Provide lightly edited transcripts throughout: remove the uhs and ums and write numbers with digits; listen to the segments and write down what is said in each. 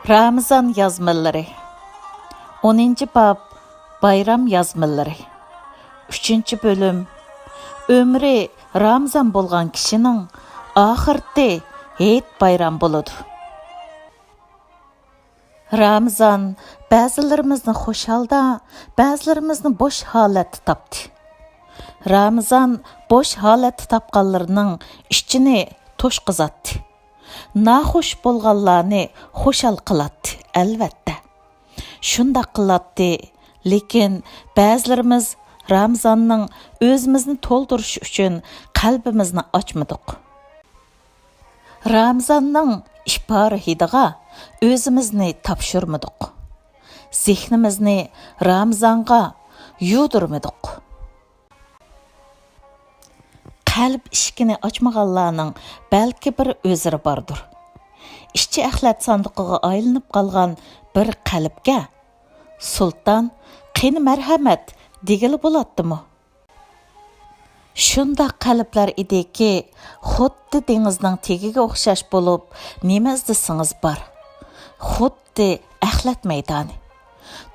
Ramazan yazmaları 10. bab Bayram yazmaları 3. bölüm Ömrü Ramazan bolgan kişinin ahirde heyet bayram boludu. Ramazan bazılarımızın hoş halda, bazılarımızın boş halatı tapdı. Ramazan boş halatı tapqanlarının içini toşqızatdı. Naxoş bolğanlarını xoşal qılatdı, elbette. Şunda qılatdı, lekin bazılarımız Ramazanның özümüzni to'ldirish uchun qalbimizni ochmadik. Ramazanның ishpori hidiga o'zimizni topshirmadik. Zehnimizni Ramazanga yudirmadik. Qalb ishkini ochmaganlarning balki bir o'ziri bordir. Ishchi axlat sandiqiga aylanib qolgan bir qalbga sulton qani marhamat degili bo'ladimi? Shunda qalblar idiki, xuddi dengizning tegiga o'xshash bo'lib, nima izdisingiz bor. Xuddi axlat maydoni.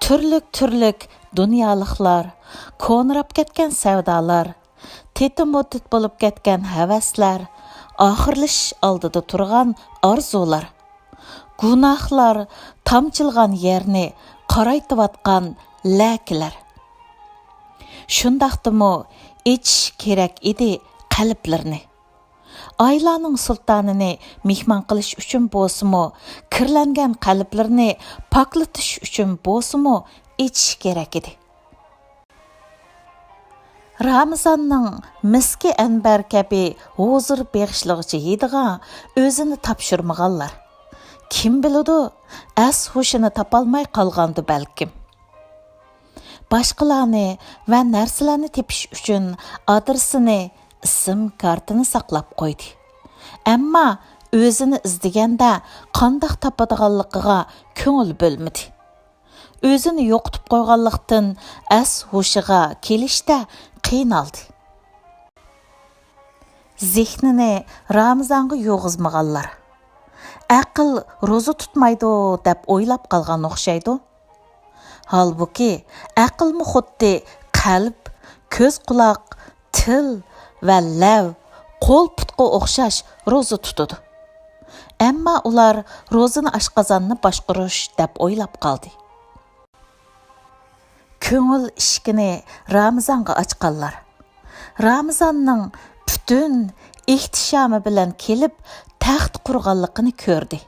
Turlik dunyoliklar, ko'nrab ketgan savdolar, tetimotut bo'lib ketgan havaslar, oxirlash oldida turgan orzular, gunohlar tamchilgan yerni qoraytiyotgan laklar. Shundaqdimi ichish kerak edi qalblarni. Aylarning sultonini mehmon qilish uchun bo'lsimi, kirlangan qalblarni paklatish uchun bo'lsimi ichish kerak edi. Ramazanның miski anbar kabi huzur beg'ishlig'icha hidiga o'zini topshirmaganlar. Kim biladi, as hushini topolmay qolgandi balkim. Başqalarni va narsalarni tepish uchun adresini, ism kartini saqlab qo'ydi. Ammo o'zini izdiganda qandoq topadiganligiga ko'ngil bo'lmadi. O'zini yo'qotib qo'yganlikdan as hushiga kelishda qiynaldi. Zehnini Ramazanga yo'g'izmaganlar. Aql ro'za tutmaydi deb o'ylab qolgan o'xshaydi. Halbuki aqlmi xuddi qalb, ko'z quloq, til va lav, qo'l putga o'xshash ro'za tutadi. Ammo ular ro'zani oshqozonni boshqarish deb o'ylab qoldi. Ko'ngil ishkini Ramazanga ochganlar. Ramazanning butun ehtishomi bilan kelib taxt qurganligini ko'rdi.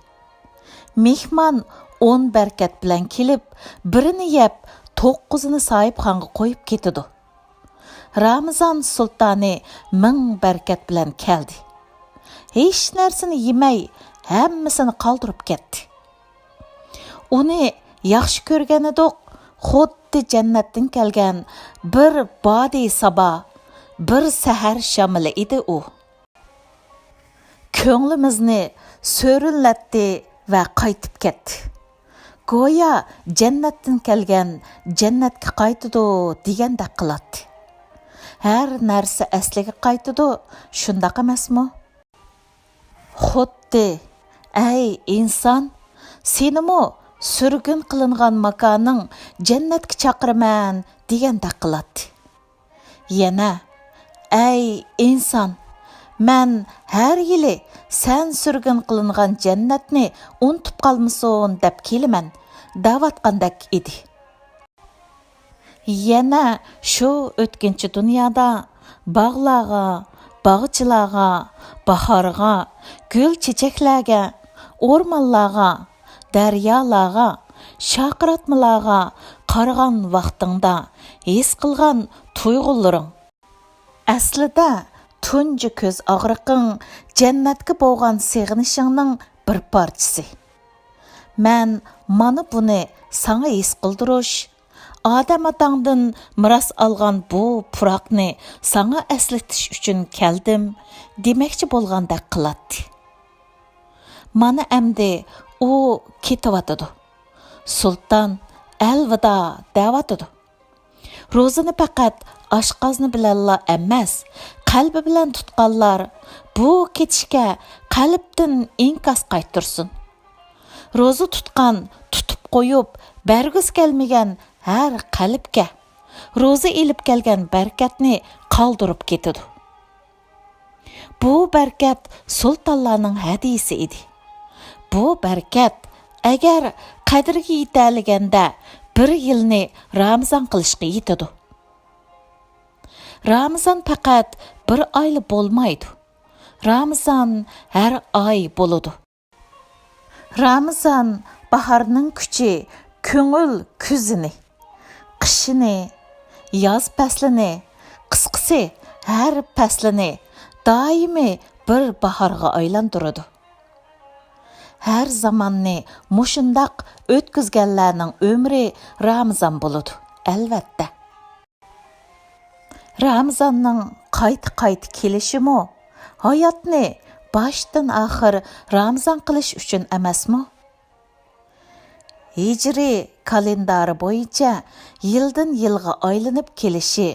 Mehmon 10 barkat bilan kelib, birini yeb, 9'ını sahibxonga qo'yib ketadi. Ramazan sultoni 1000 barkat bilan keldi. Hech narsani yemay, hammasini qoldirib ketdi. Uni yaxshi ko'rgan edik, xuddi jannatdan kelgan bir bodi saba, bir sahar shamili edi u. Ko'nglimizni so'rinlatdi va qaytib ketdi. Go'yo jannatdan kelgan jannatga qaytadi degandek qiladi. Har narsa asliga qaytadi, shundoq emasmi? Xuddi, ey inson, senimi surgun qilingan makoning jannatga chaqiraman degandek qiladi. Yana, ey inson, men har yili sen surgun qilingan jannatni unutib qolmasin deb kelaman, davatqandek edi. Yana shu o'tkinchi dunyoda bog'larga, bog'chilarga, bahorga, gul chechaklarga, o'rmonlarga, daryolarga, shaqiratmalarga qaragan vaqtingda his qilgan tuyg'ularing aslida tunji ko'z og'riqing jannatga bo'lgan seg'inishingning bir parchasi. Men mana buni sana his qildirish, odam otangdan miros olgan bu puroqni sana eslatish uchun keldim demoqchi bo'lgandek qiladi. Mana endi u ketyotidi. Sulton elvida deyotidi. Ro'zini faqat oshqozni bilanla emas, qalbi bilan tutqanlar bu ketishga qalbdan inkas qaytirsin. roza tutqan, tutib qo'yib, bergis kelmagan har qalbga roza elib kelgan barkatni qoldirib ketadi. Bu barkat sultonlarning hadisi edi. Bu barkat agar qadriga yetalganda bir yilni Ramazon qilishga yetadi. Ramazon faqat bir oyli bo'lmaydi. Ramazon har oy bo'ladi. Ramazon baharning kuchi, ko'ngil kuzini, qishini, yoz faslini, qisqasi har faslini doimiy bir baharga aylantiradi. Har zamanni mushundaq o'tkazganlarning umri Ramazon bo'ladi, albatta. Ramazonning qayta kelishimi hayotni boshdan oxir Ramazon qilish uchun emasmi? Hijriy kalendari bo'yicha yildan yilga aylanib kelishi,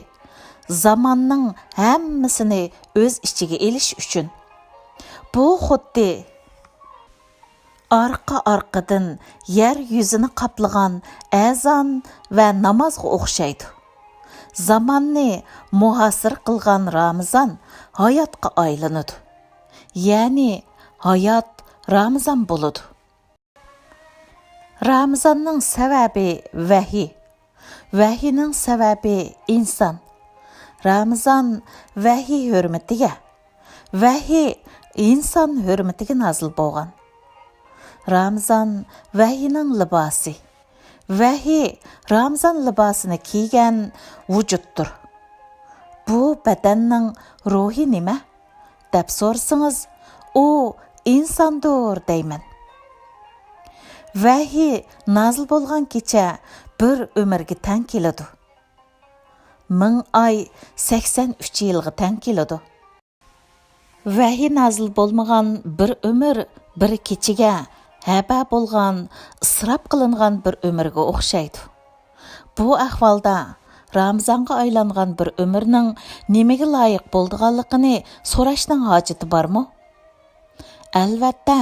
zamonning hammasini o'z ichiga elish uchun. Bu xuddi arqa-arqadan yer yuzini qaplagan azon va namozga o'xshaydi. Zamonni muhasir qilgan Ramazon hayotga aylanadi. Ya'ni hayot Ramazon bo'ladi. Ramazonning sababi vahiy. Vahiyning sababi inson. Ramazon vahiy hurmatiga, vahiy inson hurmatiga nozil bo'lgan. Ramazon vahiyning libosi. Vahiy Ramazon libosini kiygan vujuddir. Bu badanning ruhi nima? Deb so'rasangiz, u insondir deyman. Vahiy nozil bo'lgan kecha bir umrga teng keladi. 1000 oy 83 yilga teng keladi. Vahiy nozil bo'lmagan bir umr bir kechaga haba bo'lgan, isrof qilingan bir umrga o'xshaydi. Bu ahvolda Ramazonga aylangan bir umrning nimaga loyiq bo'lganligini so'rashning hojati bormi? Albatta,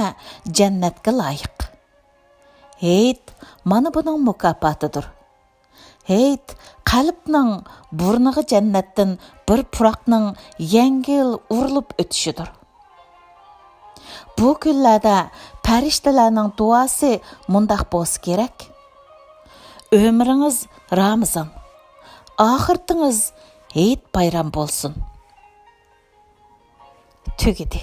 jannatga loyiq. Heyt, mana buning mukofotidir. Heyt, qalbning burniga jannatdan bir puroqning yengil urilib o'tishidir. Bu kunlarda farishtalarning duosi mundaq bo'lsa kerak. Ömrünüz Ramazon, oxirtingiz Heyt bayram bo'lsin. Tugidi.